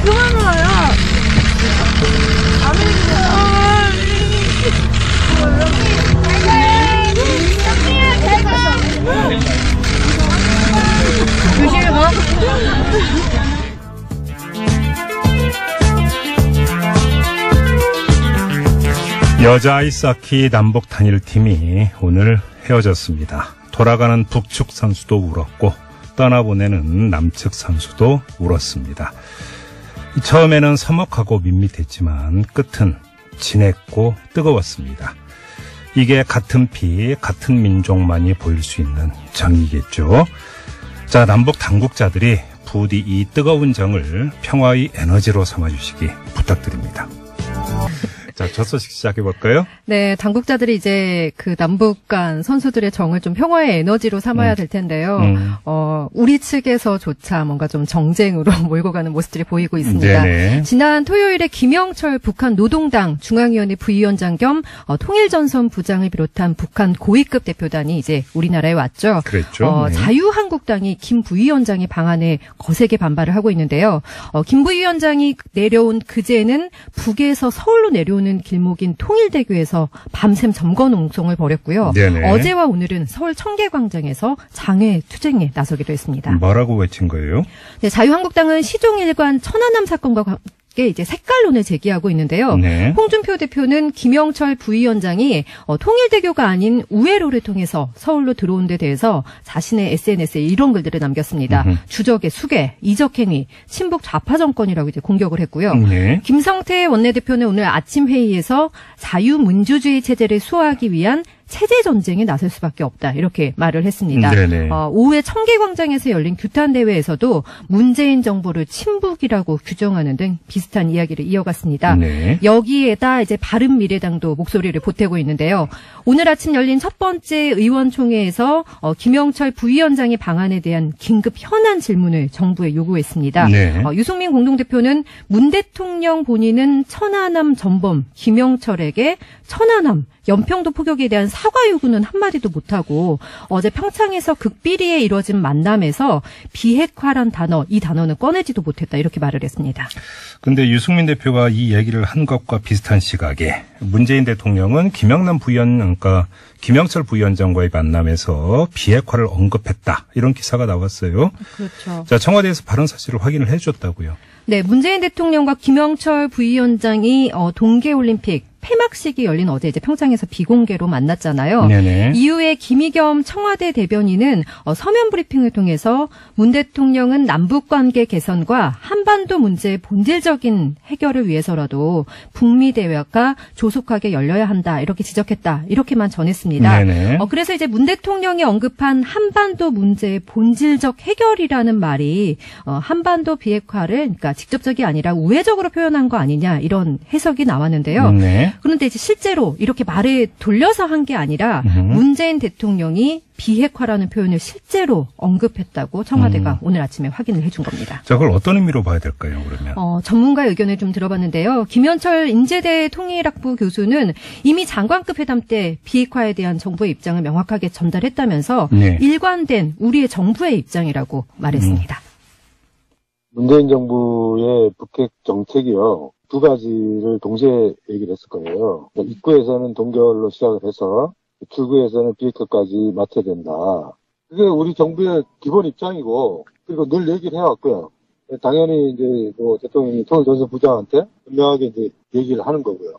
그만 와요. 조심히 가. 여자 아이스하키 남북 단일팀이 오늘 헤어졌습니다. 돌아가는 북측 선수도 울었고 떠나보내는 남측 선수도 울었습니다. 처음에는 서먹하고 밋밋했지만 끝은 진했고 뜨거웠습니다. 이게 같은 피, 같은 민족만이 보일 수 있는 정이겠죠. 자, 남북 당국자들이 부디 이 뜨거운 정을 평화의 에너지로 삼아주시기 부탁드립니다. 자, 첫 소식 시작해볼까요? 네, 당국자들이 이제 그 남북 간 선수들의 정을 좀 평화의 에너지로 삼아야 될 텐데요. 우리 측에서조차 뭔가 좀 정쟁으로 몰고 가는 모습들이 보이고 있습니다. 네네. 지난 토요일에 김영철 북한 노동당 중앙위원회 부위원장 겸 통일전선 부장을 비롯한 북한 고위급 대표단이 이제 우리나라에 왔죠. 그랬죠. 네. 자유한국당이 김 부위원장의 방안에 거세게 반발을 하고 있는데요. 김 부위원장이 내려온 그제는 북에서 서울로 내려오는 길목인 통일대교에서 밤샘 점거 농성을 벌였고요. 네네. 어제와 오늘은 서울 청계광장에서 장외 투쟁에 나서기도 했습니다. 뭐라고 외친 거예요? 네, 자유한국당은 시종일관 천안함 사건과 함께 이제 색깔론을 제기하고 있는데요. 네. 홍준표 대표는 김영철 부위원장이 통일대교가 아닌 우회로를 통해서 서울로 들어온 데 대해서 자신의 SNS에 이런 글들을 남겼습니다. 주적의 수괴, 이적행위, 친북 좌파 정권이라고 이제 공격을 했고요. 네. 김성태 원내대표는 오늘 아침 회의에서 자유민주주의 체제를 수호하기 위한 체제 전쟁에 나설 수밖에 없다 이렇게 말을 했습니다. 오후에 청계광장에서 열린 규탄 대회에서도 문재인 정부를 친북이라고 규정하는 등 비슷한 이야기를 이어갔습니다. 네. 여기에다 이제 바른미래당도 목소리를 보태고 있는데요. 오늘 아침 열린 첫 번째 의원총회에서 김영철 부위원장의 방안에 대한 긴급 현안 질문을 정부에 요구했습니다. 네. 유승민 공동대표는 문 대통령 본인은 천안함 전범 김영철에게 천안함 연평도 포격에 대한 사과 요구는 한마디도 못하고 어제 평창에서 극비리에 이뤄진 만남에서 비핵화란 단어, 이 단어는 꺼내지도 못했다 이렇게 말을 했습니다. 근데 유승민 대표가 이 얘기를 한 것과 비슷한 시각에 문재인 대통령은 그러니까 김영철 부위원장과의 만남에서 비핵화를 언급했다 이런 기사가 나왔어요. 그렇죠. 자, 청와대에서 발언 사실을 확인을 해줬다고요. 네, 문재인 대통령과 김영철 부위원장이 동계올림픽 폐막식이 열린 어제 이제 평창에서 비공개로 만났잖아요. 네네. 이후에 김의겸 청와대 대변인은 서면 브리핑을 통해서 문 대통령은 남북관계 개선과 한반도 문제의 본질적인 해결을 위해서라도 북미 대화가 조속하게 열려야 한다 이렇게 지적했다 이렇게만 전했습니다. 네네. 그래서 이제 문 대통령이 언급한 한반도 문제의 본질적 해결이라는 말이 한반도 비핵화를 그러니까 직접적이 아니라 우회적으로 표현한 거 아니냐 이런 해석이 나왔는데요. 네. 그런데 이제 실제로 이렇게 말을 돌려서 한 게 아니라 문재인 대통령이 비핵화라는 표현을 실제로 언급했다고 청와대가 오늘 아침에 확인을 해준 겁니다. 자, 그걸 어떤 의미로 봐야 될까요, 그러면? 전문가의 의견을 좀 들어봤는데요. 김현철 인제대 통일학부 교수는 이미 장관급 회담 때 비핵화에 대한 정부의 입장을 명확하게 전달했다면서 네. 일관된 우리의 정부의 입장이라고 말했습니다. 문재인 정부의 북핵 정책이요. 두 가지를 동시에 얘기를 했을 거예요. 입구에서는 동결로 시작을 해서 출구에서는 비핵화까지 맞춰야 된다. 그게 우리 정부의 기본 입장이고 그리고 늘 얘기를 해왔고요. 당연히 이제 대통령이 통일전선 부장한테 분명하게 이제 얘기를 하는 거고요.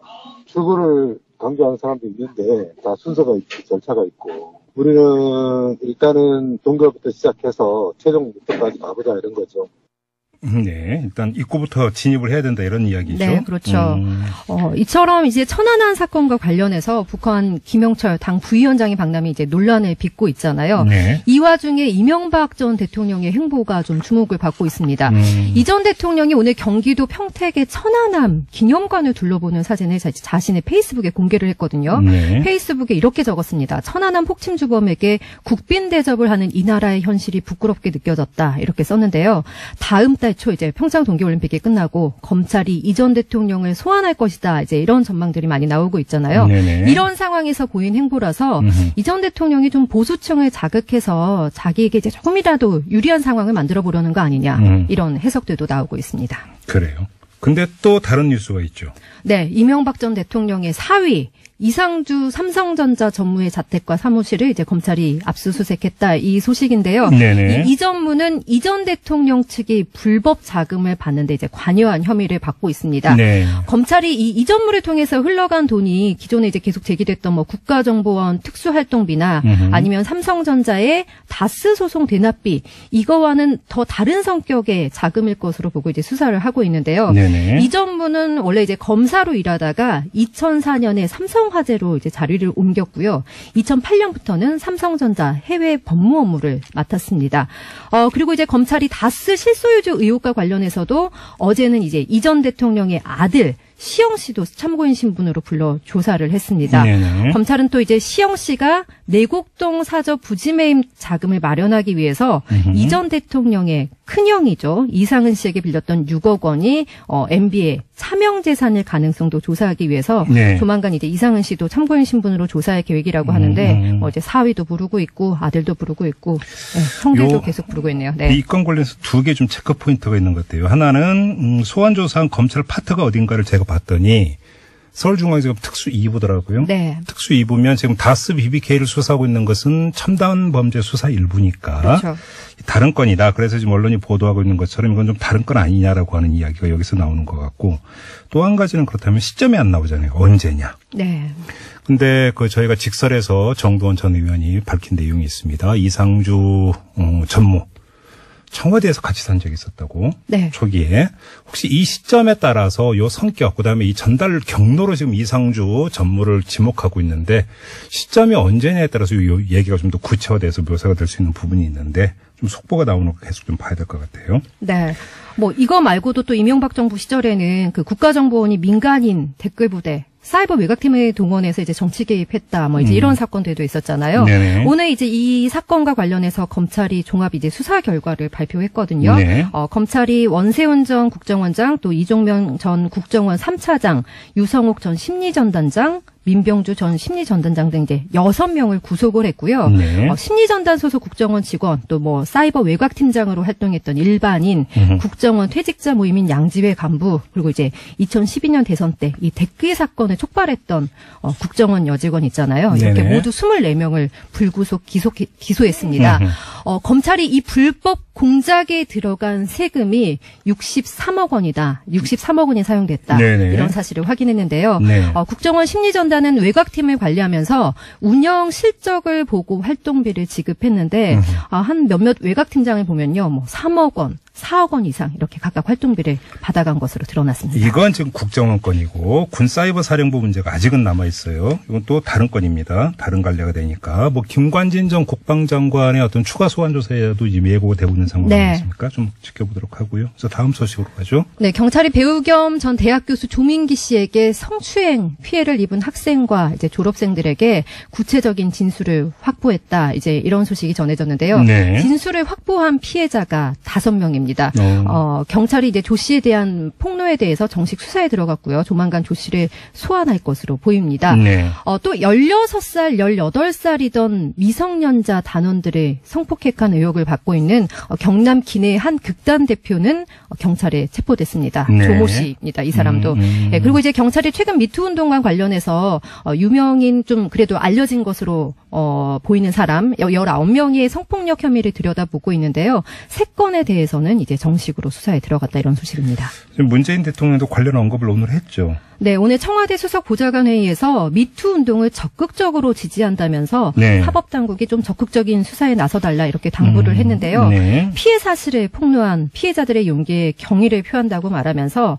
출구를 강조하는 사람도 있는데 다 순서가 있고 절차가 있고 우리는 일단은 동결부터 시작해서 최종 목표까지 가보자 이런 거죠. 네, 일단 입구부터 진입을 해야 된다 이런 이야기죠. 네, 그렇죠. 이처럼 이제 천안함 사건과 관련해서 북한 김영철 당 부위원장의 방남이 이제 논란을 빚고 있잖아요. 네. 이 와중에 이명박 전 대통령의 행보가 좀 주목을 받고 있습니다. 이 전 대통령이 오늘 경기도 평택의 천안함 기념관을 둘러보는 사진을 자신의 페이스북에 공개를 했거든요. 네. 페이스북에 이렇게 적었습니다. 천안함 폭침 주범에게 국빈 대접을 하는 이 나라의 현실이 부끄럽게 느껴졌다. 이렇게 썼는데요. 다음 달 초 이제 평창 동계올림픽이 끝나고 검찰이 이 전 대통령을 소환할 것이다. 이제 이런 전망들이 많이 나오고 있잖아요. 네네. 이런 상황에서 보인 행보라서 이 전 대통령이 좀 보수층을 자극해서 자기에게 이제 조금이라도 유리한 상황을 만들어 보려는 거 아니냐. 이런 해석들도 나오고 있습니다. 그래요. 근데 또 다른 뉴스가 있죠. 네, 이명박 전 대통령의 사위 이상주 삼성전자 전무의 자택과 사무실을 이제 검찰이 압수수색했다 이 소식인데요. 네네. 이 전무는 이 전 대통령 측이 불법 자금을 받는데 이제 관여한 혐의를 받고 있습니다. 네. 검찰이 이 전무를 통해서 흘러간 돈이 기존에 이제 계속 제기됐던 뭐 국가정보원 특수활동비나 아니면 삼성전자의 다스 소송 대납비 이거와는 더 다른 성격의 자금일 것으로 보고 이제 수사를 하고 있는데요. 네네. 이 전무는 원래 이제 검사로 일하다가 2004년에 삼성화재로 이제 자리를 옮겼고요. 2008년부터는 삼성전자 해외 법무 업무를 맡았습니다. 그리고 이제 검찰이 다스 실소유주 의혹과 관련해서도 어제는 이제 이 전 대통령의 아들 시영 씨도 참고인 신분으로 불러 조사를 했습니다. 네네. 검찰은 또 이제 시영 씨가 내곡동 사저 부지매임 자금을 마련하기 위해서 이 전 대통령의 큰형이죠. 이상은 씨에게 빌렸던 6억 원이 MB의 차명 재산일 가능성도 조사하기 위해서 네. 조만간 이제 이상은 씨도 참고인 신분으로 조사할 계획이라고 하는데 이제 사위도 부르고 있고 아들도 부르고 있고 네, 형들도 계속 부르고 있네요. 네. 이 건 관련해서 두 개 좀 체크 포인트가 있는 것 같아요. 하나는 소환 조사한 검찰 파트가 어딘가를 제가 봤더니 서울중앙지검 특수 2부더라고요. 네. 특수 2부면 지금 다스 BBK를 수사하고 있는 것은 첨단 범죄 수사 일부니까 그렇죠. 다른 건이다. 그래서 지금 언론이 보도하고 있는 것처럼 이건 좀 다른 건 아니냐라고 하는 이야기가 여기서 나오는 것 같고 또 한 가지는 그렇다면 시점이 안 나오잖아요. 언제냐. 네. 근데 저희가 직설에서 정두원 전 의원이 밝힌 내용이 있습니다. 이상주 전무. 청와대에서 같이 산 적이 있었다고. 네. 초기에. 혹시 이 시점에 따라서 요 성격, 그다음에 이 전달 경로로 지금 이상주 전무를 지목하고 있는데 시점이 언제냐에 따라서 요 얘기가 좀 더 구체화돼서 묘사가 될 수 있는 부분이 있는데 좀 속보가 나오는 거 계속 좀 봐야 될 것 같아요. 네. 뭐 이거 말고도 또 이명박 정부 시절에는 그 국가정보원이 민간인 댓글부대 사이버 외곽팀을 동원해서 이제 정치 개입했다, 뭐 이제 이런 사건들도 있었잖아요. 네네. 오늘 이제 이 사건과 관련해서 검찰이 종합 이제 수사 결과를 발표했거든요. 네. 검찰이 원세훈 전 국정원장, 또 이종명 전 국정원 3차장, 유성옥 전 심리전단장, 민병주 전 심리전단장 등 이제 6명을 구속을 했고요. 네. 심리전단 소속 국정원 직원, 또 뭐 사이버 외곽팀장으로 활동했던 일반인, 국정원 퇴직자 모임인 양지회 간부, 그리고 이제 2012년 대선 때 이 댓글 사건을 촉발했던 국정원 여직원 있잖아요. 이렇게 네네. 모두 24명을 불구속 기소했습니다. 검찰이 이 불법 공작에 들어간 세금이 63억 원이다. 63억 원이 사용됐다. 네네. 이런 사실을 확인했는데요. 네. 국정원 심리전단은 외곽팀을 관리하면서 운영 실적을 보고 활동비를 지급했는데 한 몇몇 외곽팀장을 보면요. 뭐 3억 원, 4억 원 이상 이렇게 각각 활동비를 받아간 것으로 드러났습니다. 이건 지금 국정원 건이고 군사이버사령부 문제가 아직은 남아있어요. 이건 또 다른 건입니다. 다른 관례가 되니까. 뭐 김관진 전 국방장관의 어떤 추가 소환 조사에도 이미 예고가 되고 있는 상황 네. 아니겠습니까? 좀 지켜보도록 하고요. 그래서 다음 소식으로 가죠. 네, 경찰이 배우 겸 전 대학 교수 조민기 씨에게 성추행 피해를 입은 학생과 이제 졸업생들에게 구체적인 진술을 확보했다. 이제 이런 소식이 전해졌는데요. 네. 진술을 확보한 피해자가 5명입니다. 경찰이 이제 조 씨에 대한 폭로에 대해서 정식 수사에 들어갔고요. 조만간 조 씨를 소환할 것으로 보입니다. 네. 또 16살, 18살이던 미성년자 단원들의 성폭행한 의혹을 받고 있는 경남 기내 한 극단 대표는 경찰에 체포됐습니다. 네. 조모 씨입니다. 이 사람도. 네, 그리고 이제 경찰이 최근 미투 운동과 관련해서 유명인 좀 그래도 알려진 것으로 보이는 사람 19명의 성폭력 혐의를 들여다보고 있는데요. 3건에 대해서는 이제 정식으로 수사에 들어갔다 이런 소식입니다. 지금 문재인 대통령도 관련 언급을 오늘 했죠. 네, 오늘 청와대 수석 보좌관 회의에서 미투 운동을 적극적으로 지지한다면서 네. 사법당국이 좀 적극적인 수사에 나서달라 이렇게 당부를 했는데요. 네. 피해 사실을 폭로한 피해자들의 용기에 경의를 표한다고 말하면서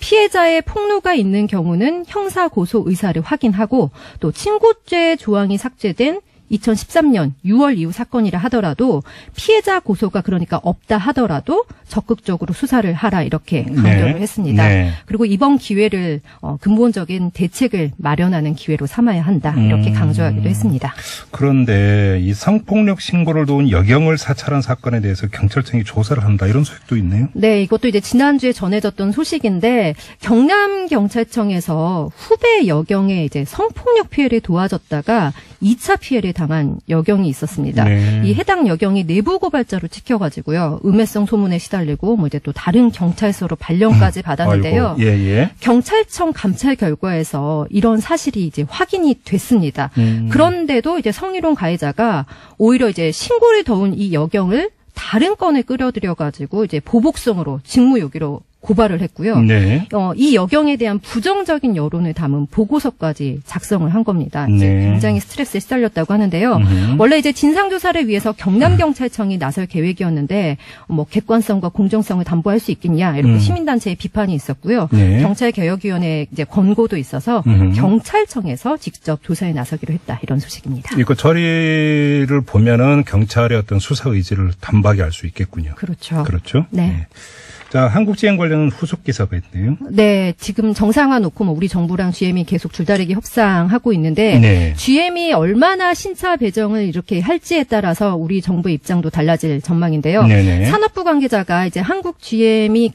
피해자의 폭로가 있는 경우는 형사 고소 의사를 확인하고 또 친고죄 조항이 삭제된 2013년 6월 이후 사건이라 하더라도 피해자 고소가 그러니까 없다 하더라도 적극적으로 수사를 하라 이렇게 강조를 네. 했습니다. 네. 그리고 이번 기회를 근본적인 대책을 마련하는 기회로 삼아야 한다 이렇게 강조하기도 했습니다. 그런데 이 성폭력 신고를 도운 여경을 사찰한 사건에 대해서 경찰청이 조사를 한다 이런 소식도 있네요. 네, 이것도 이제 지난주에 전해졌던 소식인데 경남경찰청에서 후배 여경의 이제 성폭력 피해를 도와줬다가 2차 피해를 당한 여경이 있었습니다. 네. 이 해당 여경이 내부 고발자로 찍혀가지고요. 음해성 소문에 시달리고 뭐 이제 또 다른 경찰서로 발령까지 받았는데요. 아이고, 예. 경찰청 감찰 결과에서 이런 사실이 이제 확인이 됐습니다. 그런데도 이제 성희롱 가해자가 오히려 이제 신고를 더운 이 여경을 다른 건에 끌어들여가지고 이제 보복성으로 직무유기로 고발을 했고요. 네. 이 여경에 대한 부정적인 여론을 담은 보고서까지 작성을 한 겁니다. 이제 네. 굉장히 스트레스에 시달렸다고 하는데요. 원래 이제 진상조사를 위해서 경남경찰청이 나설 계획이었는데 뭐 객관성과 공정성을 담보할 수 있겠냐 이렇게 시민단체의 비판이 있었고요. 네. 경찰개혁위원회 이제 권고도 있어서 경찰청에서 직접 조사에 나서기로 했다 이런 소식입니다. 이거 처리를 보면은 경찰의 어떤 수사 의지를 단박에 알 수 있겠군요. 그렇죠. 그렇죠. 네. 자, 한국지행 관련 후속 기사가 있네요. 네, 지금 정상화 놓고 뭐 우리 정부랑 GM이 계속 줄다리기 협상하고 있는데 네. GM이 얼마나 신차 배정을 이렇게 할지에 따라서 우리 정부의 입장도 달라질 전망인데요. 네네. 산업부 관계자가 이제 한국 GM이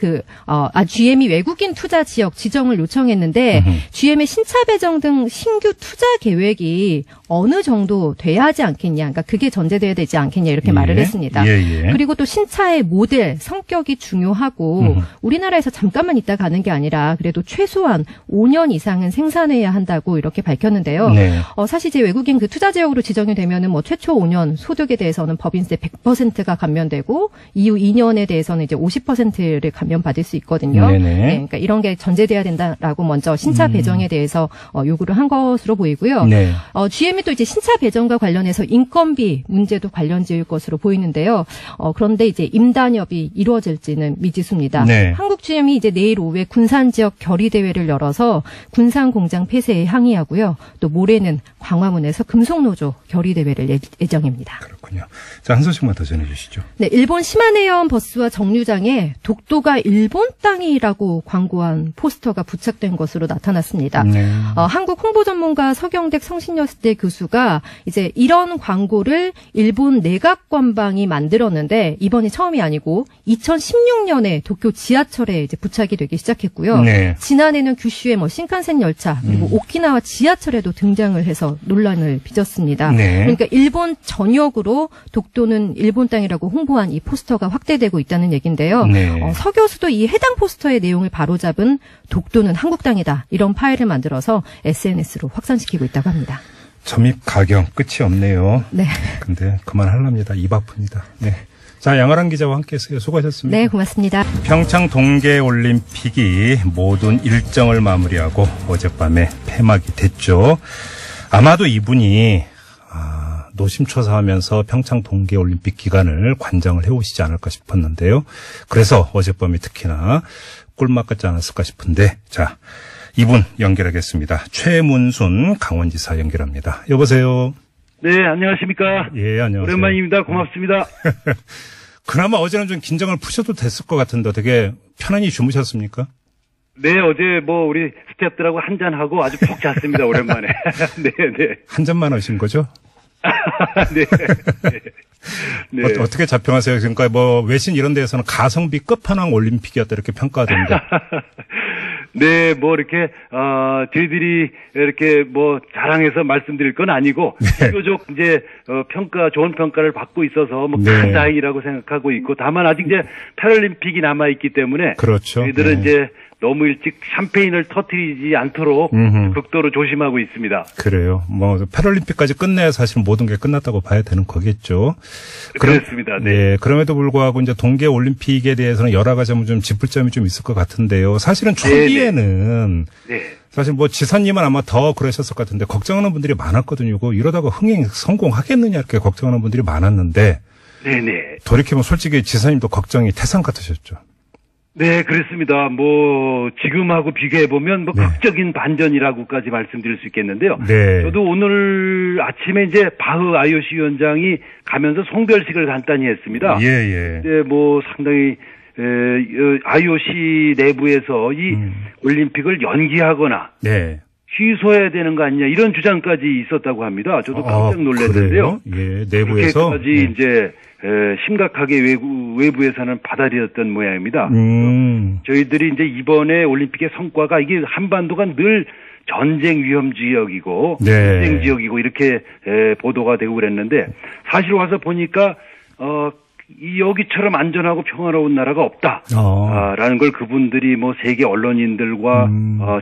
GM이 외국인 투자 지역 지정을 요청했는데 GM의 신차 배정 등 신규 투자 계획이 어느 정도 돼야 하지 않겠냐. 그러니까 그게 전제돼야 되지 않겠냐 이렇게 말을 했습니다. 예. 그리고 또 신차의 모델, 성격이 중요하고 우리나라에서 잠깐만 있다 가는 게 아니라 그래도 최소한 5년 이상은 생산해야 한다고 이렇게 밝혔는데요. 네. 사실 이제 외국인 그 투자 지역으로 지정이 되면은 뭐 최초 5년 소득에 대해서는 법인세 100%가 감면되고 이후 2년에 대해서는 이제 50%를 감면받을 수 있거든요. 네네. 네, 그러니까 이런 게 전제돼야 된다라고 먼저 신차 배정에 대해서 요구를 한 것으로 보이고요. 네. GM이 또 이제 신차 배정과 관련해서 인건비 문제도 관련지을 것으로 보이는데요. 그런데 이제 임단협이 이루어질지는 미지수입니다. 네. 한국 GM이 이제 내일 오후에 군산 지역 결의 대회를 열어서 군산 공장 폐쇄에 항의하고요. 또 모레는 광화문에서 금속노조 결의 대회를 예정입니다. 그렇군요. 자, 한 소식만 더 전해주시죠. 네, 일본 시마네현 버스와 정류장에 독도가 일본 땅이라고 광고한 포스터가 부착된 것으로 나타났습니다. 네. 한국 홍보 전문가 서경택 성신여대 교수가 이제 이런 광고를 일본 내각관방이 만들었는데 이번이 처음이 아니고 2016년에 도쿄 지하철에 이제 부착이 되기 시작했고요. 네. 지난해는 규슈의 뭐 신칸센 열차 그리고 오키나와 지하철에도 등장을 해서 논란을 빚었습니다. 네. 그러니까 일본 전역으로 독도는 일본 땅이라고 홍보한 이 포스터가 확대되고 있다는 얘기인데요. 네. 서 교수도 이 해당 포스터의 내용을 바로잡은 독도는 한국 땅이다 이런 파일을 만들어서 SNS로 확산시키고 있다고 합니다. 점입 가경 끝이 없네요. 네. 근데 그만하랍니다. 입 아픕니다. 네. 자, 양아란 기자와 함께했어요. 수고하셨습니다. 네, 고맙습니다. 평창 동계올림픽이 모든 일정을 마무리하고 어젯밤에 폐막이 됐죠. 아마도 이분이 노심초사하면서 평창 동계올림픽 기간을 관장을 해오시지 않을까 싶었는데요. 그래서 어젯밤이 특히나 꿀맛 같지 않았을까 싶은데, 자, 이분 연결하겠습니다. 최문순 강원지사 연결합니다. 여보세요. 네, 안녕하십니까. 예, 안녕하세요. 오랜만입니다. 고맙습니다. 그나마 어제는 좀 긴장을 푸셔도 됐을 것 같은데 되게 편안히 주무셨습니까? 네, 어제 뭐 우리 스태프들하고 한잔하고 아주 푹 잤습니다. 오랜만에. 네. 한 잔만 하신 거죠? 네. 네. 어떻게 자평하세요? 그러니까 뭐 외신 이런 데에서는 가성비 끝판왕 올림픽이었다 이렇게 평가하던데. 네, 뭐 이렇게 저희들이 이렇게 뭐 자랑해서 말씀드릴 건 아니고 비교적 이제 좋은 평가를 받고 있어서 뭐 큰 다행이라고 생각하고 있고 다만 아직 이제 패럴림픽이 남아 있기 때문에 그렇죠. 저희들은 이제 너무 일찍 샴페인을 터뜨리지 않도록 극도로 조심하고 있습니다. 그래요. 뭐 패럴림픽까지 끝내야 사실 모든 게 끝났다고 봐야 되는 거겠죠. 그렇습니다. 네. 네. 그럼에도 불구하고 이제 동계올림픽에 대해서는 여러 가지 좀 짚을 점이 좀 있을 것 같은데요. 사실은 초기에는 네. 사실 뭐 지사님은 아마 더 그러셨을 것 같은데 걱정하는 분들이 많았거든요. 이러다가 흥행 성공하겠느냐 이렇게 걱정하는 분들이 많았는데 네네. 돌이켜보면 솔직히 지사님도 걱정이 태산 같으셨죠. 네, 그렇습니다. 뭐 지금하고 비교해 보면 뭐 극적인 반전이라고까지 말씀드릴 수 있겠는데요. 네. 저도 오늘 아침에 이제 바흐 IOC 위원장이 가면서 송별식을 간단히 했습니다. 예. 네, 뭐 상당히 IOC 내부에서 이 올림픽을 연기하거나 취소해야 되는 거 아니냐 이런 주장까지 있었다고 합니다. 저도 깜짝 놀랐는데요. 예, 내부에서 그렇게까지 이제 심각하게 외부에서는 받아들였던 모양입니다. 저희들이 이제 이번에 올림픽의 성과가 이게 한반도가 늘 전쟁 위험 지역이고 네. 전쟁 지역이고 이렇게 보도가 되고 그랬는데 사실 와서 보니까 여기처럼 안전하고 평화로운 나라가 없다라는 걸 그분들이 뭐 세계 언론인들과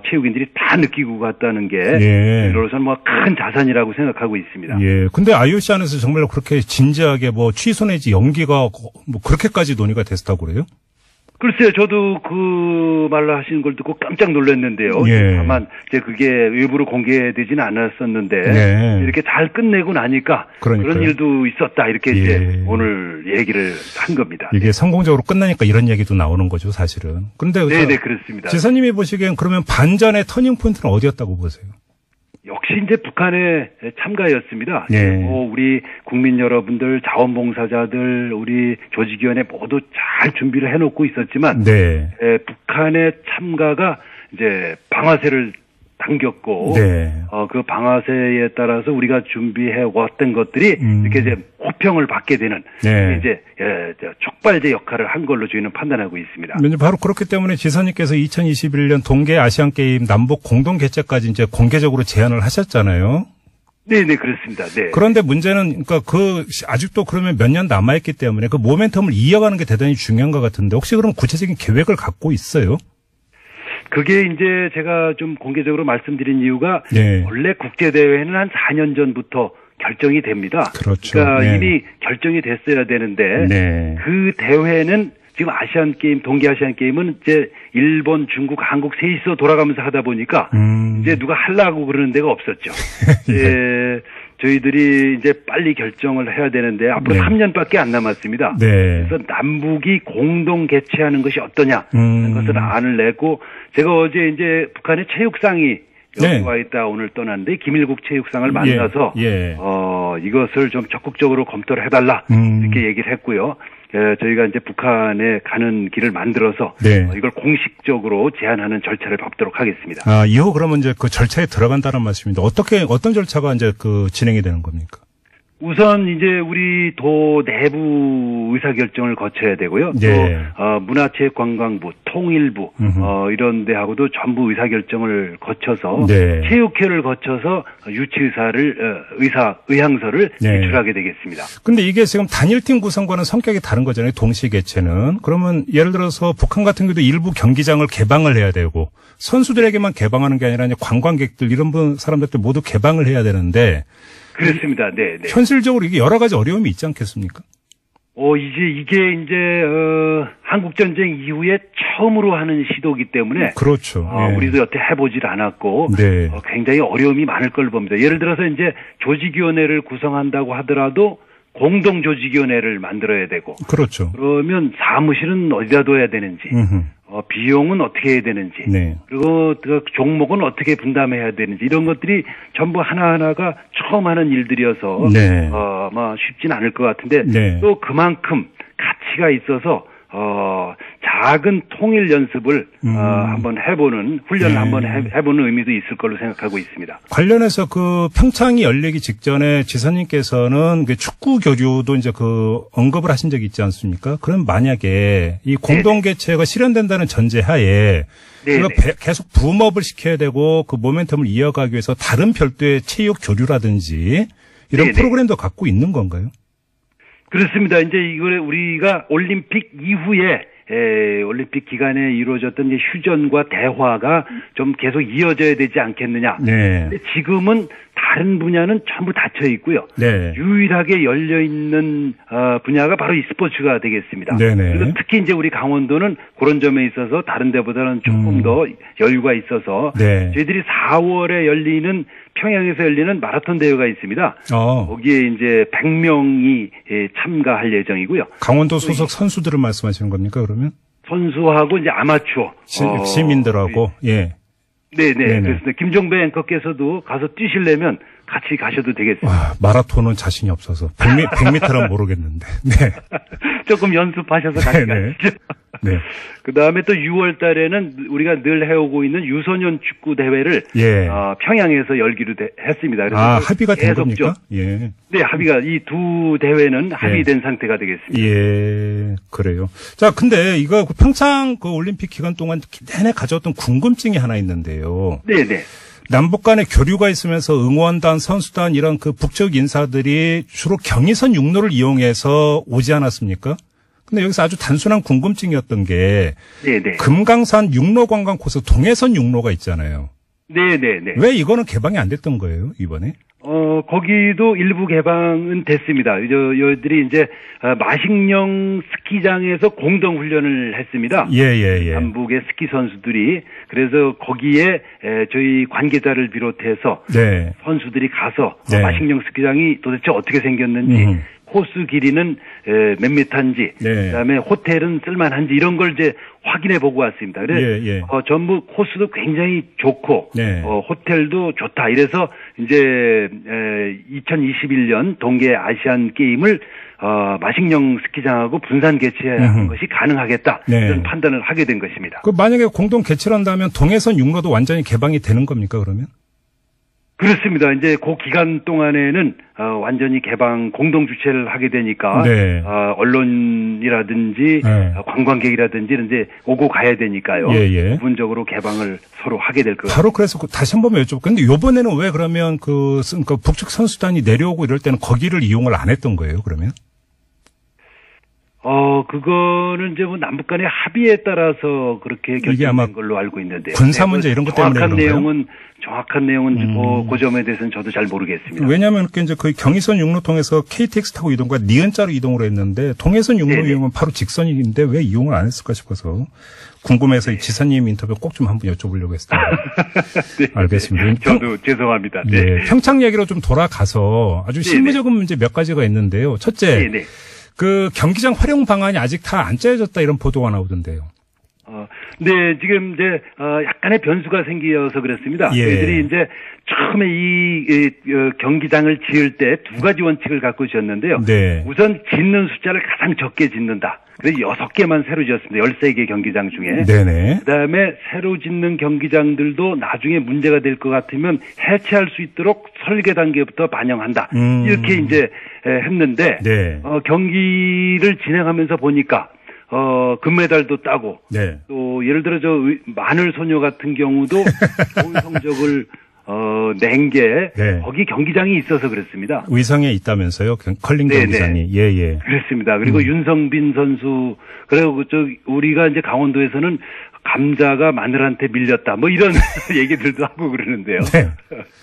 체육인들이 다 느끼고 갔다는 게 저로서는 뭐 큰 자산이라고 생각하고 있습니다. 예. 근데 IOC 안에서 정말 그렇게 진지하게 뭐 취소 내지 연기가 뭐 그렇게까지 논의가 됐다고 그래요? 글쎄요, 저도 그 말로 하시는 걸 듣고 깜짝 놀랐는데요. 예. 다만 이제 그게 일부러 공개되지는 않았었는데 이렇게 잘 끝내고 나니까 그러니까요. 그런 일도 있었다 이렇게 이제 오늘 얘기를 한 겁니다. 이게 성공적으로 끝나니까 이런 얘기도 나오는 거죠, 사실은. 그런데 네네 그렇습니다. 지사님이 보시기엔 그러면 반전의 터닝 포인트는 어디였다고 보세요? 역시 이제 북한의 참가였습니다. 네. 우리 국민 여러분들, 자원봉사자들, 우리 조직위원회 모두 잘 준비를 해놓고 있었지만, 네. 북한의 참가가 이제 방아쇠를 당겼고, 네. 그 방아쇠에 따라서 우리가 준비해 왔던 것들이 이렇게 이제 호평을 받게 되는 이제 촉발제 역할을 한 걸로 저희는 판단하고 있습니다. 바로 그렇기 때문에 지사님께서 2021년 동계 아시안 게임 남북 공동 개최까지 이제 공개적으로 제안을 하셨잖아요. 네네 그렇습니다. 네. 그런데 문제는 그러니까 아직도 그러면 몇 년 남아있기 때문에 그 모멘텀을 이어가는 게 대단히 중요한 것 같은데 혹시 그럼 구체적인 계획을 갖고 있어요? 그게 이제 제가 좀 공개적으로 말씀드린 이유가 원래 국제대회는 한 4년 전부터 결정이 됩니다. 그렇죠. 그러니까 이미 결정이 됐어야 되는데 그 대회는 지금 아시안게임, 동계아시안게임은 이제 일본, 중국, 한국 셋이서 돌아가면서 하다 보니까 이제 누가 하려고 그러는 데가 없었죠. 저희들이 이제 빨리 결정을 해야 되는데 앞으로 3년밖에 안 남았습니다. 그래서 남북이 공동 개최하는 것이 어떠냐 하는 것을 안을 내고 제가 어제 이제 북한의 체육상이 여기 와 있다 오늘 떠났는데 김일국 체육상을 만나서 이것을 좀 적극적으로 검토를 해달라 이렇게 얘기를 했고요. 저희가 이제 북한에 가는 길을 만들어서 이걸 공식적으로 제안하는 절차를 밟도록 하겠습니다. 이후 그러면 이제 그 절차에 들어간다는 말씀인데 어떤 절차가 이제 진행이 되는 겁니까? 우선 이제 우리 도 내부 의사결정을 거쳐야 되고요. 또 문화체육관광부, 통일부 이런 데하고도 전부 의사결정을 거쳐서 체육회를 거쳐서 의향서를 제출하게 되겠습니다. 근데 이게 지금 단일팀 구성과는 성격이 다른 거잖아요. 동시 개최는. 그러면 예를 들어서 북한 같은 경우도 일부 경기장을 개방을 해야 되고 선수들에게만 개방하는 게 아니라 이제 관광객들 이런 사람들도 모두 개방을 해야 되는데 그렇습니다. 네. 현실적으로 이게 여러 가지 어려움이 있지 않겠습니까? 이게 한국전쟁 이후에 처음으로 하는 시도이기 때문에. 그렇죠. 우리도 여태 해보질 않았고. 굉장히 어려움이 많을 걸로 봅니다. 예를 들어서 이제 조직위원회를 구성한다고 하더라도 공동조직위원회를 만들어야 되고. 그렇죠. 그러면 사무실은 어디다 둬야 되는지. 비용은 어떻게 해야 되는지. 그리고 그 종목은 어떻게 분담해야 되는지. 이런 것들이 전부 하나하나가 처음 하는 일들이어서. 쉽진 않을 것 같은데. 또 그만큼 가치가 있어서 작은 통일 연습을 한번 해보는 훈련을 한번 해보는 의미도 있을 걸로 생각하고 있습니다. 관련해서 그 평창이 열리기 직전에 지사님께서는 그 축구 교류도 이제 언급을 하신 적이 있지 않습니까? 그럼 만약에 이 공동 개최가 실현된다는 전제하에 계속 붐업을 시켜야 되고 그 모멘텀을 이어가기 위해서 다른 별도의 체육 교류라든지 이런 프로그램도 갖고 있는 건가요? 그렇습니다. 이제 이걸 우리가 올림픽 이후에 올림픽 기간에 이루어졌던 이제 휴전과 대화가 좀 계속 이어져야 되지 않겠느냐. 근데 지금은 다른 분야는 전부 닫혀 있고요. 유일하게 열려 있는 분야가 바로 이 스포츠가 되겠습니다. 그리고 특히 이제 우리 강원도는 그런 점에 있어서 다른 데보다는 조금 더 여유가 있어서 저희들이 4월에 열리는 평양에서 열리는 마라톤 대회가 있습니다. 거기에 이제 100명이 참가할 예정이고요. 강원도 소속 선수들을 말씀하시는 겁니까, 그러면? 선수하고 이제 아마추어. 시민들하고, 네네. 그렇습니다. 김종배 앵커께서도 가서 뛰시려면 같이 가셔도 되겠습니다. 마라톤은 자신이 없어서 100m는 모르겠는데. 조금 연습하셔서 같이 가시죠. 그 다음에 또 6월 달에는 우리가 늘 해오고 있는 유소년 축구 대회를 평양에서 열기로 했습니다. 그래서 합의가 된 겁니까? 네, 합의가 이 두 대회는 합의된 상태가 되겠습니다. 그래요. 자, 근데 이거 평창 그 올림픽 기간 동안 내내 가져왔던 궁금증이 하나 있는데요. 남북 간의 교류가 있으면서 응원단, 선수단 이런 그 북쪽 인사들이 주로 경의선 육로를 이용해서 오지 않았습니까? 근데 여기서 아주 단순한 궁금증이었던 게 네네. 금강산 육로 관광 코스 동해선 육로가 있잖아요. 네네네. 왜 이거는 개방이 안 됐던 거예요, 이번에? 거기도 일부 개방은 됐습니다. 여들이 이제 마식령 스키장에서 공동 훈련을 했습니다. 예. 남북의 스키 선수들이 그래서 거기에 저희 관계자를 비롯해서 네. 선수들이 가서 네. 마식령 스키장이 도대체 어떻게 생겼는지 코스 길이는 몇 미터인지 네. 그다음에 호텔은 쓸만한지 이런 걸 이제 확인해 보고 왔습니다. 그래서 예. 전부 코스도 굉장히 좋고 네. 호텔도 좋다. 이래서 이제 2021년 동계 아시안 게임을 마식령 스키장하고 분산 개최하는 것이 가능하겠다. 네. 이런 판단을 하게 된 것입니다. 그 만약에 공동 개최를 한다면 동해선 육로도 완전히 개방이 되는 겁니까, 그러면? 그렇습니다. 이제 그 기간 동안에는 완전히 개방 공동 주최를 하게 되니까 네. 언론이라든지 네. 관광객이라든지 이제 오고 가야 되니까요. 예. 부분적으로 개방을 서로 하게 될 거예요. 바로 그래서 다시 한 번 여쭤볼게요. 근데 이번에는 왜 그러면 그 북측 선수단이 내려오고 이럴 때는 거기를 이용을 안 했던 거예요, 그러면? 그거는 이제 뭐 남북 간의 합의에 따라서 그렇게 이게 아마 결정된 걸로 알고 있는데요. 군사 문제 이런 것 때문에 정확한 내용은 그 점에 대해서는 저도 잘 모르겠습니다. 왜냐하면 이제 거의 경의선 육로 통해서 KTX 타고 이동과 니은자로 이동을 했는데 동해선 육로 이용은 바로 직선인데 왜 이용을 안 했을까 싶어서 궁금해서 이 지사님 인터뷰 꼭 좀 한번 여쭤보려고 했어요. 네. 알겠습니다. 저도 죄송합니다. 네. 네. 평창 얘기로 좀 돌아가서 아주 실무적인 문제 몇 가지가 있는데요. 첫째. 네네. 그 경기장 활용 방안이 아직 다 안 짜여졌다 이런 보도가 나오던데요. 네, 지금 이제 약간의 변수가 생겨서 그렇습니다. 예. 저희들이 이제 처음에 이 경기장을 지을 때 두 가지 원칙을 갖고 있었는데요. 네. 우선 짓는 숫자를 가장 적게 짓는다. 그래서 6개만 새로 지었습니다. 13개 경기장 중에. 네네. 그다음에 새로 짓는 경기장들도 나중에 문제가 될 것 같으면 해체할 수 있도록 설계 단계부터 반영한다. 이렇게 이제 했는데 네. 경기를 진행하면서 보니까 금메달도 따고 네. 또 예를 들어 마늘 소녀 같은 경우도 좋은 성적을 낸 게 네. 거기 경기장이 있어서 그렇습니다. 의성에 있다면서요? 컬링 네네. 경기장이. 예. 그렇습니다. 그리고 윤성빈 선수 그리고 우리가 이제 강원도에서는 감자가 마늘한테 밀렸다. 뭐 이런 얘기들도 하고 그러는데요. 네.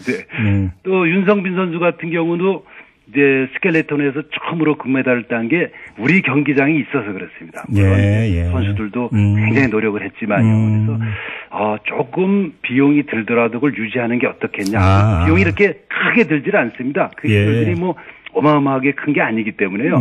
네. 또 윤성빈 선수 같은 경우도 이제 스켈레톤에서 처음으로 금메달을 딴 게 우리 경기장이 있어서 그렇습니다. 예. 선수들도 굉장히 노력을 했지만요. 그래서 조금 비용이 들더라도 그걸 유지하는 게 어떻겠냐. 비용이 이렇게 크게 들질 않습니다. 그 기술들이 뭐 어마어마하게 큰 게 아니기 때문에요.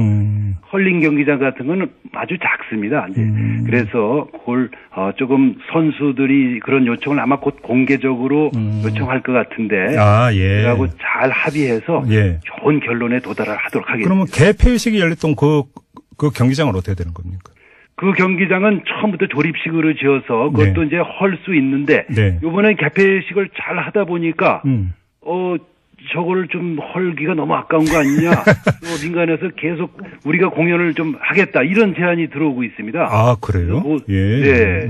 컬링 경기장 같은 거는 아주 작습니다. 이제 그래서 그걸 조금 선수들이 그런 요청을 아마 곧 공개적으로 요청할 것 같은데, 그하고 잘 합의해서 좋은 결론에 도달하도록 하겠습니다. 그러면 개폐식이 열렸던 그 경기장은 어떻게 되는 겁니까? 그 경기장은 처음부터 조립식으로 지어서 그것도 이제 헐 수 있는데 이번에 개폐식을 잘 하다 보니까 저거를 좀 헐기가 너무 아까운 거 아니냐. 또 민간에서 계속 우리가 공연을 좀 하겠다. 이런 제안이 들어오고 있습니다. 아, 그래요? 네.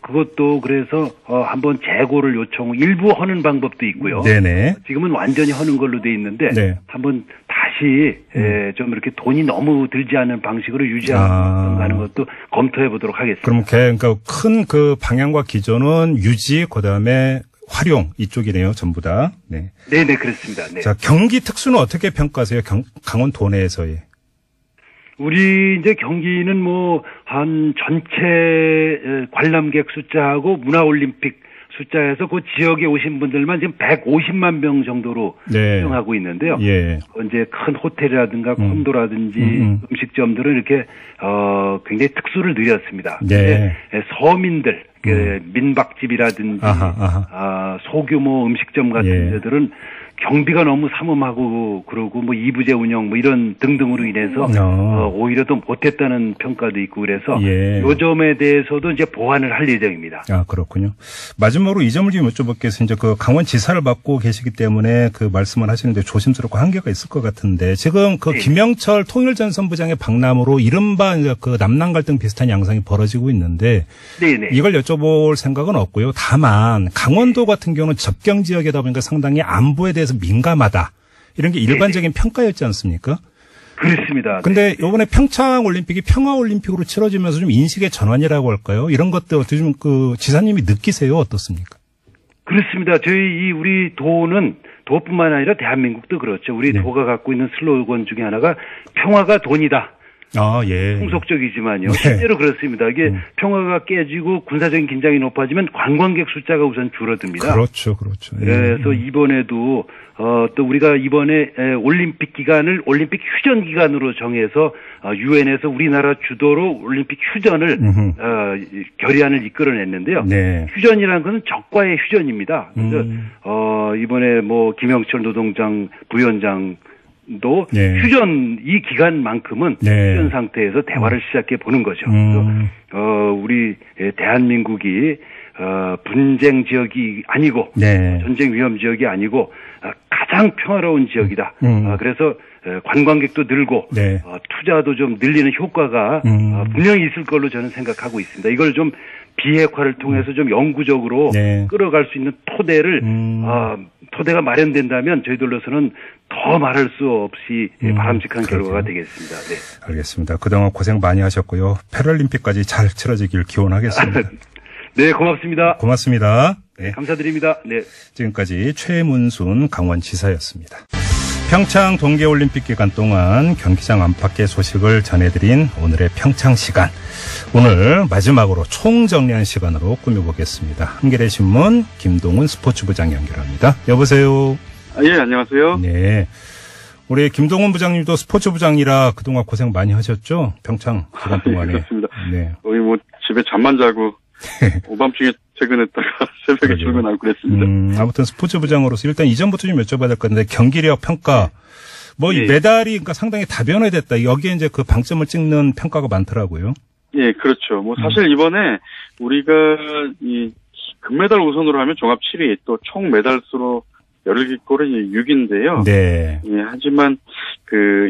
그것도 그래서 한번 재고를 일부 하는 방법도 있고요. 네네. 지금은 완전히 하는 걸로 돼 있는데 한번 다시 좀 이렇게 돈이 너무 들지 않는 방식으로 유지하는 것도 검토해 보도록 하겠습니다. 그럼 그러니까 큰 그 방향과 기조는 유지, 그다음에 활용 이쪽이네요, 전부 다. 네. 네네, 그렇습니다. 네. 자, 경기 특수는 어떻게 평가하세요? 강원도 내에서의. 우리 이제 경기는 뭐 한 전체 관람객 숫자하고 문화올림픽 숫자에서 그 지역에 오신 분들만 지금 150만 명 정도로 수용하고 있는데요. 이제 큰 호텔이라든가 콘도라든지 음식점들은 이렇게 굉장히 특수를 누렸습니다. 서민들 민박집이라든지 소규모 음식점 같은 데들은 경비가 너무 삼엄하고 그러고 뭐 이부제 운영 뭐 이런 등등으로 인해서 오히려 더 못했다는 평가도 있고 그래서 예. 요 점에 대해서도 이제 보완을 할 예정입니다. 아, 그렇군요. 마지막으로 이 점을 좀 여쭤볼게요. 이제 그 강원지사를 맡고 계시기 때문에 그 말씀을 하시는데 조심스럽고 한계가 있을 것 같은데 지금 그 네. 김영철 통일전선부장의 방남으로 이른바 그 남남 갈등 비슷한 양상이 벌어지고 있는데 네네. 이걸 여쭤볼 생각은 없고요. 다만 강원도 같은 경우는 접경 지역이다 보니까 상당히 안보에 대해서 민감하다. 이런 게 일반적인 평가였지 않습니까? 그렇습니다. 근데 이번에 평창 올림픽이 평화 올림픽으로 치러지면서 좀 인식의 전환이라고 할까요? 이런 것들 어떻게 좀 그 지사님이 느끼세요? 어떻습니까? 그렇습니다. 우리 도는 도뿐만 아니라 대한민국도 그렇죠. 우리 네. 도가 갖고 있는 슬로건 중에 하나가 평화가 돈이다. 아, 예. 풍속적이지만요. 네. 실제로 그렇습니다. 이게 평화가 깨지고 군사적인 긴장이 높아지면 관광객 숫자가 우선 줄어듭니다. 그렇죠, 그렇죠. 예. 그래서 이번에도 또 우리가 이번에 올림픽 기간을 올림픽 휴전 기간으로 정해서 유엔에서 우리나라 주도로 올림픽 휴전을 결의안을 이끌어냈는데요. 네. 휴전이라는 것은 적과의 휴전입니다. 그래서 이번에 뭐 김영철 노동장 부위원장도 네. 휴전 이 기간만큼은 네. 휴전 상태에서 대화를 시작해 보는 거죠. 그래서 우리 대한민국이 분쟁 지역이 아니고 네. 전쟁 위험 지역이 아니고 가장 평화로운 지역이다. 그래서 관광객도 늘고 네. 투자도 좀 늘리는 효과가 분명히 있을 걸로 저는 생각하고 있습니다. 이걸 좀 비핵화를 통해서 좀 영구적으로 네. 끌어갈 수 있는 토대가 마련된다면 저희들로서는 더 말할 수 없이 바람직한 결과가 되겠습니다. 네. 알겠습니다. 그동안 고생 많이 하셨고요. 패럴림픽까지 잘 치러지길 기원하겠습니다. 네, 고맙습니다. 고맙습니다. 네. 감사드립니다. 네. 지금까지 최문순 강원지사였습니다. 평창 동계올림픽 기간 동안 경기장 안팎의 소식을 전해드린 오늘의 평창시간. 오늘 마지막으로 총정리한 시간으로 꾸며보겠습니다. 한겨레신문 김동훈 스포츠부장 연결합니다. 여보세요. 예, 안녕하세요. 네. 우리 김동훈 부장님도 스포츠부장이라 그동안 고생 많이 하셨죠? 평창 기간 동안에. 그렇습니다. 네. 거의 뭐 집에 잠만 자고 오밤중에 퇴근했다가 새벽에 출근하고 그랬습니다. 아무튼 스포츠부장으로서 일단 이전부터 좀 여쭤봐야 될 건데 경기력 평가 뭐 이 예. 메달이 그러니까 상당히 다변화됐다. 여기에 이제 그 방점을 찍는 평가가 많더라고요. 예, 그렇죠. 뭐 사실 이번에 우리가 이 금메달 우선으로 하면 종합 7위, 또 총 메달 수로 열기꼴은 6인데요. 네. 예, 하지만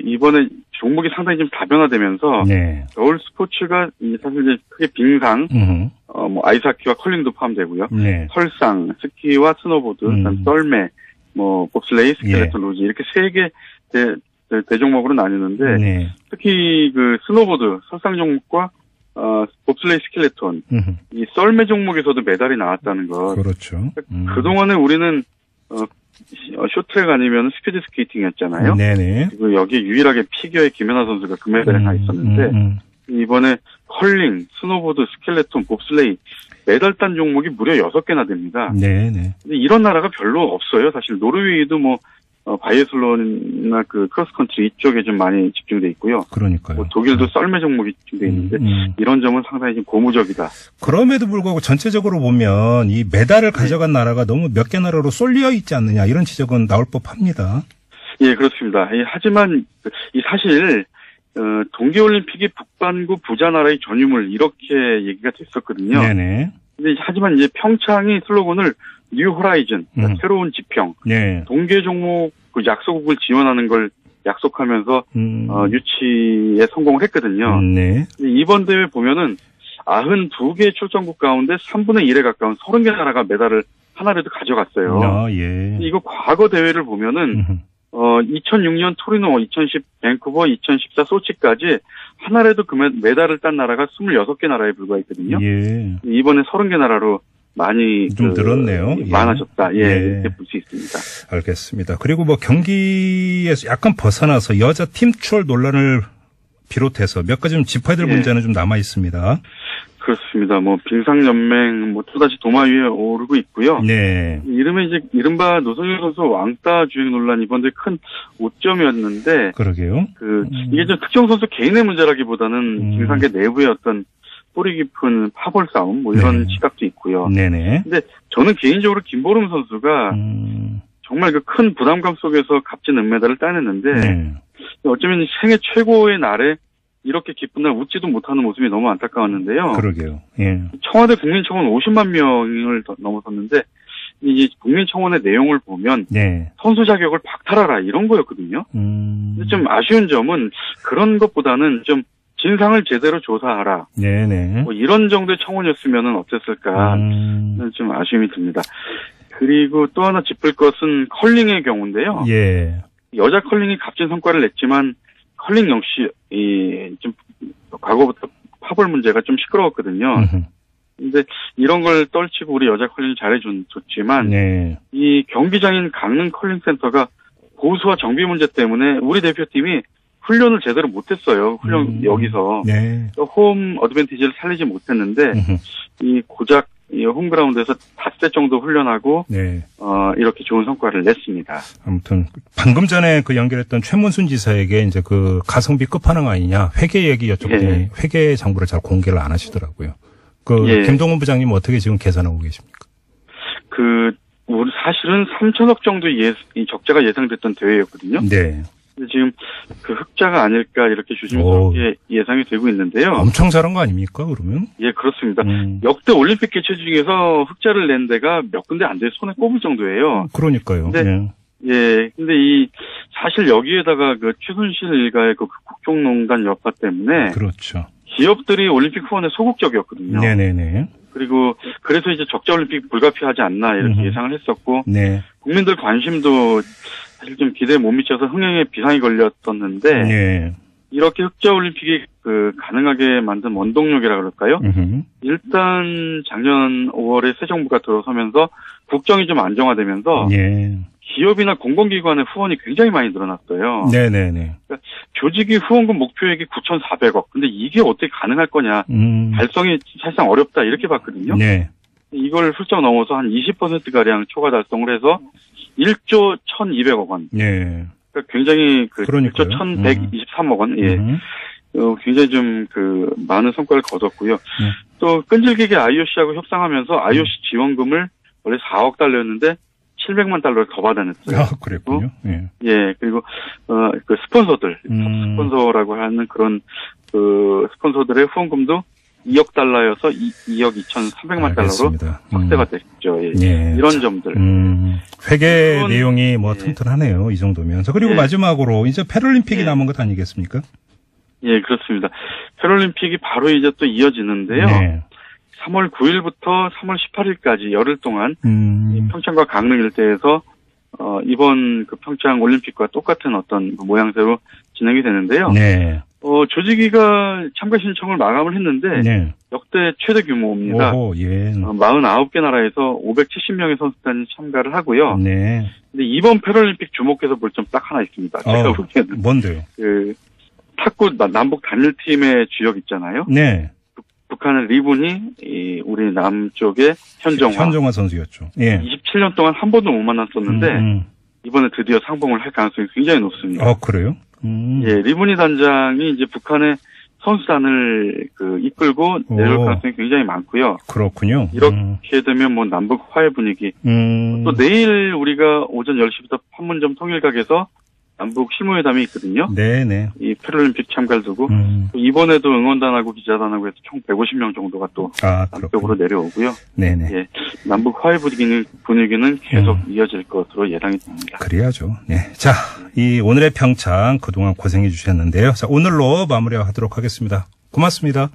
이번에 종목이 상당히 좀 다변화되면서 네. 겨울 스포츠가 사실 이제 크게 빙상, 뭐 아이스하키와 컬링도 포함되고요. 네. 설상, 스키와 스노보드, 그다음 썰매, 뭐 봅슬레이, 스켈레톤, 로지 이렇게 세 개 대종목으로 나뉘는데 네. 특히 스노보드, 설상 종목과 봅슬레이, 스켈레톤, 이 썰매 종목에서도 메달이 나왔다는 것. 그렇죠. 그동안에 우리는 쇼트랙 아니면 스피드 스케이팅이었잖아요. 네네. 그리고 여기에 유일하게 피겨의 김연아 선수가 금메달에 가 있었는데 이번에 컬링, 스노보드, 스켈레톤, 봅슬레이 메달 딴 종목이 무려 6개나 됩니다. 네네. 근데 이런 나라가 별로 없어요. 사실 노르웨이도 뭐 바이애슬론이나 크로스컨트리 이쪽에 좀 많이 집중돼 있고요. 그러니까요. 뭐 독일도 썰매 종목이 집중돼 있는데 이런 점은 상당히 좀 고무적이다. 그럼에도 불구하고 전체적으로 보면 이 메달을 가져간 나라가 너무 몇 개 나라로 쏠려 있지 않느냐 이런 지적은 나올 법합니다. 예, 그렇습니다. 하지만 사실 동계올림픽이 북반구 부자 나라의 전유물 이렇게 얘기가 됐었거든요. 네네. 근데 하지만 이제 평창이 슬로건을 뉴 호라이즌, 새로운 지평, 네. 동계 종목 약소국을 지원하는 걸 약속하면서 유치에 성공을 했거든요. 네. 이번 대회 보면은 92개 출전국 가운데 3분의 1에 가까운 30개 나라가 메달을 하나라도 가져갔어요. 아, 예. 이거 과거 대회를 보면은 2006년 토리노, 2010 밴쿠버, 2014 소치까지 하나라도 메달을 딴 나라가 26개 나라에 불과했거든요. 예. 이번에 30개 나라로 많이 좀 늘었네요. 많아졌다. 예, 예. 이렇게 볼 수 있습니다. 알겠습니다. 그리고 뭐 경기에서 약간 벗어나서 여자 팀 추월 논란을 비롯해서 몇 가지 좀 짚어야 될 문제는 좀 남아 있습니다. 그렇습니다. 뭐 빙상연맹 또다시 도마 위에 오르고 있고요. 네. 이른바 노성일 선수 왕따 주행 논란 이번 대회 큰 오점이었는데 그러게요. 이게 좀 특정 선수 개인의 문제라기보다는 빙상계 내부의 어떤 뿌리 깊은 파벌 싸움 이런 시각도 있고요. 네네. 근데 저는 개인적으로 김보름 선수가 정말 그 큰 부담감 속에서 값진 은메달을 따냈는데 네. 어쩌면 생애 최고의 날에 이렇게 기쁜 날 웃지도 못하는 모습이 너무 안타까웠는데요. 그러게요. 예. 청와대 국민청원 50만 명을 넘어섰는데 이 국민청원의 내용을 보면 네. 선수 자격을 박탈하라 이런 거였거든요. 근데 좀 아쉬운 점은 그런 것보다는 좀 진상을 제대로 조사하라. 네네. 뭐 이런 정도의 청원이었으면 어땠을까. 좀 아쉬움이 듭니다. 그리고 또 하나 짚을 것은 컬링의 경우인데요. 예. 여자 컬링이 값진 성과를 냈지만 컬링 역시 좀 과거부터 파벌 문제가 좀 시끄러웠거든요. 근데 이런 걸 떨치고 우리 여자 컬링이 잘해줬지만 네. 이 경기장인 강릉 컬링센터가 보수와 정비 문제 때문에 우리 대표팀이 훈련을 제대로 못했어요. 여기서 네. 홈 어드밴티지를 살리지 못했는데 이 고작 이 홈그라운드에서 닷새 정도 훈련하고 네. 이렇게 좋은 성과를 냈습니다. 아무튼 방금 전에 그 연결했던 최문순 지사에게 이제 그 가성비 끝판왕 아니냐 회계 얘기 여쭤보니 예. 회계 장부를 잘 공개를 안 하시더라고요. 그 예. 김동훈 부장님 어떻게 지금 계산하고 계십니까? 우리 사실은 3천억 정도 이 적자가 예상됐던 대회였거든요. 네. 근데 지금 그 흑자가 아닐까 이렇게 조심스럽게 예상이 되고 있는데요. 엄청 잘한 거 아닙니까, 그러면? 예, 그렇습니다. 역대 올림픽 개최 중에서 흑자를 낸 데가 몇 군데 안 돼서 손에 꼽을 정도예요. 그러니까요. 근데, 근데 사실 여기에다가 그 최순실 일가의 그 국정농단 여파 때문에. 그렇죠. 기업들이 올림픽 후원에 소극적이었거든요. 네네네. 그리고 그래서 이제 적자 올림픽 불가피하지 않나 이렇게 예상을 했었고. 네. 국민들 관심도 사실 좀 기대에 못 미쳐서 흥행에 비상이 걸렸었는데. 네. 이렇게 흑자 올림픽이 가능하게 만든 원동력이라 그럴까요? 일단 작년 5월에 새 정부가 들어서면서 국정이 좀 안정화되면서 예. 기업이나 공공기관의 후원이 굉장히 많이 늘어났어요. 네네네. 그러니까 조직이 후원금 목표액이 9,400억. 근데 이게 어떻게 가능할 거냐. 달성이 사실상 어렵다 이렇게 봤거든요. 네. 이걸 훌쩍 넘어서 한 20%가량 초과 달성을 해서 1조 1,200억 원. 네. 그러니까 굉장히 1조 1,123억 원. 예. 굉장히 좀 많은 성과를 거뒀고요. 또 끈질기게 IOC하고 협상하면서 IOC 지원금을 원래 4억 달러였는데 700만 달러를 더 받아냈어요. 아, 그랬군요. 예. 예, 그리고 그 스폰서들, 스폰서라고 하는 그런 스폰서들의 후원금도 2억 달러여서 2억 2,300만 달러로 확대가 됐죠. 예. 예. 이런 점들. 회계 내용이 뭐 튼튼하네요. 이 정도면. 그리고 마지막으로 이제 패럴림픽이 남은 것 아니겠습니까? 예, 그렇습니다. 패럴림픽이 바로 이제 또 이어지는데요. 네. 3월 9일부터 3월 18일까지 열흘 동안 이 평창과 강릉 일대에서 이번 그 평창 올림픽과 똑같은 어떤 모양새로 진행이 되는데요. 네. 조직위가 참가 신청을 마감을 했는데 네. 역대 최대 규모입니다. 오호, 예. 49개 나라에서 570명의 선수단이 참가를 하고요. 네. 근데 이번 패럴림픽 주목해서 볼 점 딱 하나 있습니다. 제가 보기에는 뭔데요? 탁구 남북 단일팀의 주역 있잖아요. 네. 북한의 리분이 우리 남쪽의 현정화 선수였죠. 예. 27년 동안 한 번도 못 만났었는데 이번에 드디어 상봉을 할 가능성이 굉장히 높습니다. 그래요? 예, 리분이 단장이 이제 북한의 선수단을 이끌고 내려올 가능성이 굉장히 많고요. 그렇군요. 이렇게 되면 뭐 남북 화해 분위기. 또 내일 우리가 오전 10시부터 판문점 통일각에서 남북 실무회담이 있거든요. 네네. 이 패럴림픽 참가를 두고 또 이번에도 응원단하고 기자단하고 해서 총 150명 정도가 또 남쪽으로 내려오고요. 네네. 예, 남북 화해 분위기는 계속 이어질 것으로 예상이 됩니다. 그래야죠. 네. 자, 이 오늘의 평창 그동안 고생해 주셨는데요. 자, 오늘로 마무리하도록 하겠습니다. 고맙습니다.